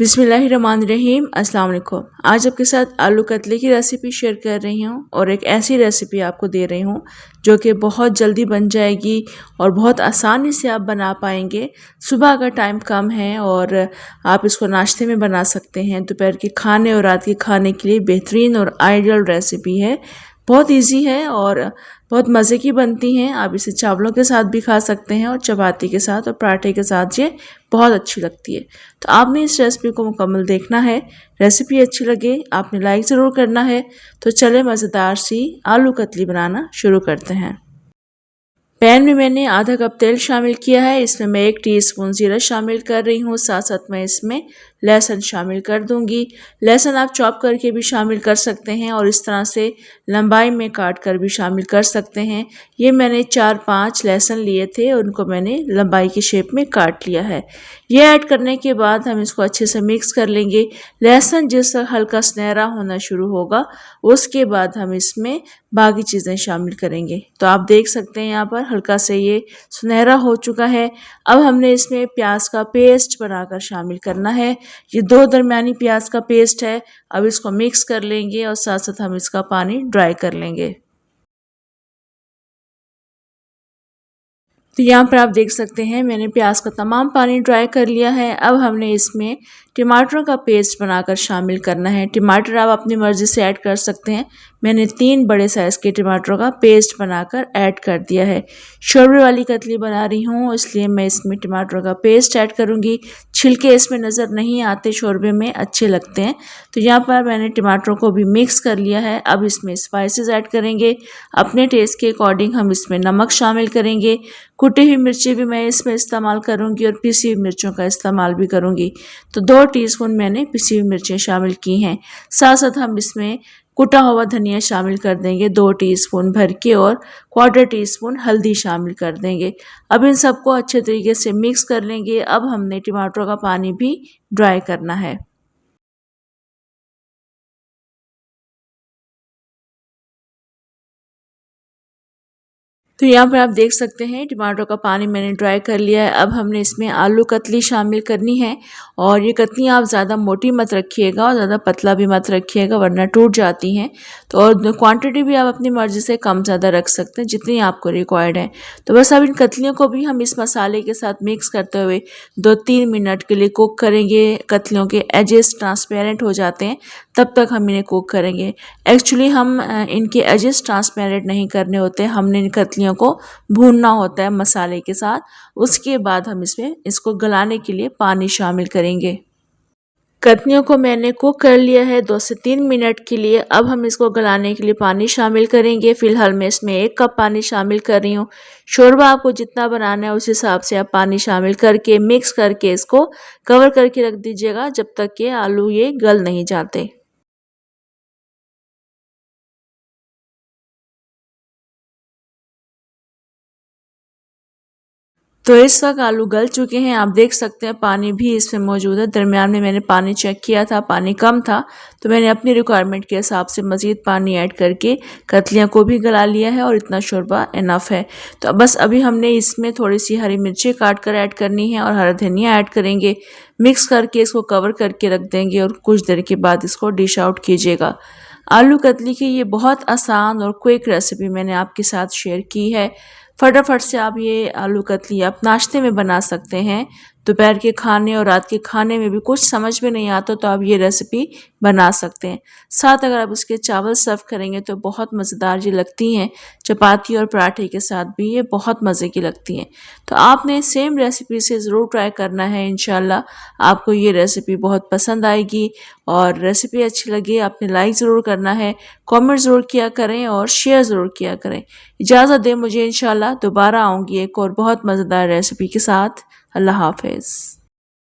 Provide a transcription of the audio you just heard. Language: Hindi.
बिस्मिल्लाहिर्रहमानिर्रहीम अस्सलाम वालेकुम। आज आपके साथ आलू कतले की रेसिपी शेयर कर रही हूँ और एक ऐसी रेसिपी आपको दे रही हूँ जो कि बहुत जल्दी बन जाएगी और बहुत आसानी से आप बना पाएंगे। सुबह का टाइम कम है और आप इसको नाश्ते में बना सकते हैं, दोपहर के खाने और रात के खाने के लिए बेहतरीन और आइडियल रेसिपी है। बहुत इजी है और बहुत मज़े की बनती हैं। आप इसे चावलों के साथ भी खा सकते हैं और चपाती के साथ और पराठे के साथ ये बहुत अच्छी लगती है। तो आपने इस रेसिपी को मुकम्मल देखना है। रेसिपी अच्छी लगे आपने लाइक ज़रूर करना है। तो चले मज़ेदार सी आलू कतली बनाना शुरू करते हैं। पैन में मैंने आधा कप तेल शामिल किया है। इसमें मैं 1 टीस्पून जीरा शामिल कर रही हूँ। साथ साथ मैं इसमें लहसुन शामिल कर दूंगी। लहसुन आप चॉप करके भी शामिल कर सकते हैं और इस तरह से लंबाई में काट कर भी शामिल कर सकते हैं। ये मैंने 4-5 लहसुन लिए थे, उनको मैंने लंबाई की शेप में काट लिया है। ये ऐड करने के बाद हम इसको अच्छे से मिक्स कर लेंगे। लहसुन जिस हल्का सुनहरा होना शुरू होगा उसके बाद हम इसमें बाकी चीज़ें शामिल करेंगे। तो आप देख सकते हैं यहाँ पर हल्का से ये सुनहरा हो चुका है। अब हमने इसमें प्याज का पेस्ट बनाकर शामिल करना है। ये 2 दरमियानी प्याज का पेस्ट है। अब इसको मिक्स कर लेंगे और साथ साथ हम इसका पानी ड्राई कर लेंगे। तो यहाँ पर आप देख सकते हैं मैंने प्याज का तमाम पानी ड्राई कर लिया है। अब हमने इसमें टमाटरों का पेस्ट बनाकर शामिल करना है। टमाटर आप अपनी मर्ज़ी से ऐड कर सकते हैं। मैंने 3 बड़े साइज़ के टमाटरों का पेस्ट बनाकर ऐड कर दिया है। शोरबे वाली कतली बना रही हूँ इसलिए मैं इसमें टमाटरों का पेस्ट ऐड करूँगी। छिलके इसमें नज़र नहीं आते, शोरबे में अच्छे लगते हैं। तो यहाँ पर मैंने टमाटरों को भी मिक्स कर लिया है। अब इसमें स्पाइसेस ऐड करेंगे। अपने टेस्ट के अकॉर्डिंग हम इसमें नमक शामिल करेंगे। कुटी हुई मिर्ची भी मैं इसमें इस्तेमाल करूँगी और पिसी हुई मिर्चों का इस्तेमाल भी करूँगी। तो 2 टीस्पून मैंने पिसी हुई मिर्चें शामिल की हैं। साथ साथ हम इसमें कुटा हुआ धनिया शामिल कर देंगे 2 टीस्पून भर के और 1/4 टीस्पून हल्दी शामिल कर देंगे। अब इन सबको अच्छे तरीके से मिक्स कर लेंगे। अब हमने टमाटरों का पानी भी ड्राई करना है। तो यहाँ पर आप देख सकते हैं टमाटरों का पानी मैंने ड्राई कर लिया है। अब हमने इसमें आलू कतली शामिल करनी है और ये कतली आप ज़्यादा मोटी मत रखिएगा और ज़्यादा पतला भी मत रखिएगा वरना टूट जाती हैं। तो और क्वांटिटी भी आप अपनी मर्ज़ी से कम ज़्यादा रख सकते हैं जितनी आपको रिक्वायर्ड है। तो बस अब इन कतलियों को भी हम इस मसाले के साथ मिक्स करते हुए 2-3 मिनट के लिए कुक करेंगे। कतलियों के एजेस ट्रांसपेरेंट हो जाते हैं तब तक हम इन्हें कुक करेंगे। एक्चुअली हम इनके एजेस ट्रांसपेरेंट नहीं करने होते, हमने इन कतलियों को भूनना होता है मसाले के साथ। उसके बाद हम इसमें इसको गलाने के लिए पानी शामिल करेंगे। कतलियों को मैंने कुक कर लिया है 2 से 3 मिनट के लिए। अब हम इसको गलाने के लिए पानी शामिल करेंगे। फिलहाल मैं इसमें 1 कप पानी शामिल कर रही हूँ। शोरबा आपको जितना बनाना है उस हिसाब से आप पानी शामिल करके मिक्स करके इसको कवर करके रख दीजिएगा जब तक कि आलू ये गल नहीं जाते। तो इस वक्त आलू गल चुके हैं। आप देख सकते हैं पानी भी इसमें मौजूद है। दरमियान में मैंने पानी चेक किया था, पानी कम था तो मैंने अपनी रिक्वायरमेंट के हिसाब से मज़ीद पानी ऐड करके कतलियाँ को भी गला लिया है और इतना शोरबा इनफ है। तो बस अभी हमने इसमें थोड़ी सी हरी मिर्ची काट कर ऐड करनी है और हरा धनिया ऐड करेंगे। मिक्स करके इसको कवर करके रख देंगे और कुछ देर के बाद इसको डिश आउट कीजिएगा। आलू कतली की ये बहुत आसान और क्विक रेसिपी मैंने आपके साथ शेयर की है। फटाफट से आप ये आलू कतली आप नाश्ते में बना सकते हैं। दोपहर के खाने और रात के खाने में भी कुछ समझ में नहीं आता तो आप ये रेसिपी बना सकते हैं। साथ अगर आप इसके चावल सर्व करेंगे तो बहुत मज़ेदार ये लगती हैं। चपाती और पराठे के साथ भी ये बहुत मज़े की लगती हैं। तो आपने सेम रेसिपी से ज़रूर ट्राई करना है। इंशाल्लाह आपको ये रेसिपी बहुत पसंद आएगी और रेसिपी अच्छी लगी आपने लाइक ज़रूर करना है, कमेंट ज़रूर किया करें और शेयर ज़रूर किया करें। इजाज़त दें मुझे, इंशाल्लाह दोबारा आऊँगी एक और बहुत मज़ेदार रेसिपी के साथ। अल्लाह हाफ़िज़।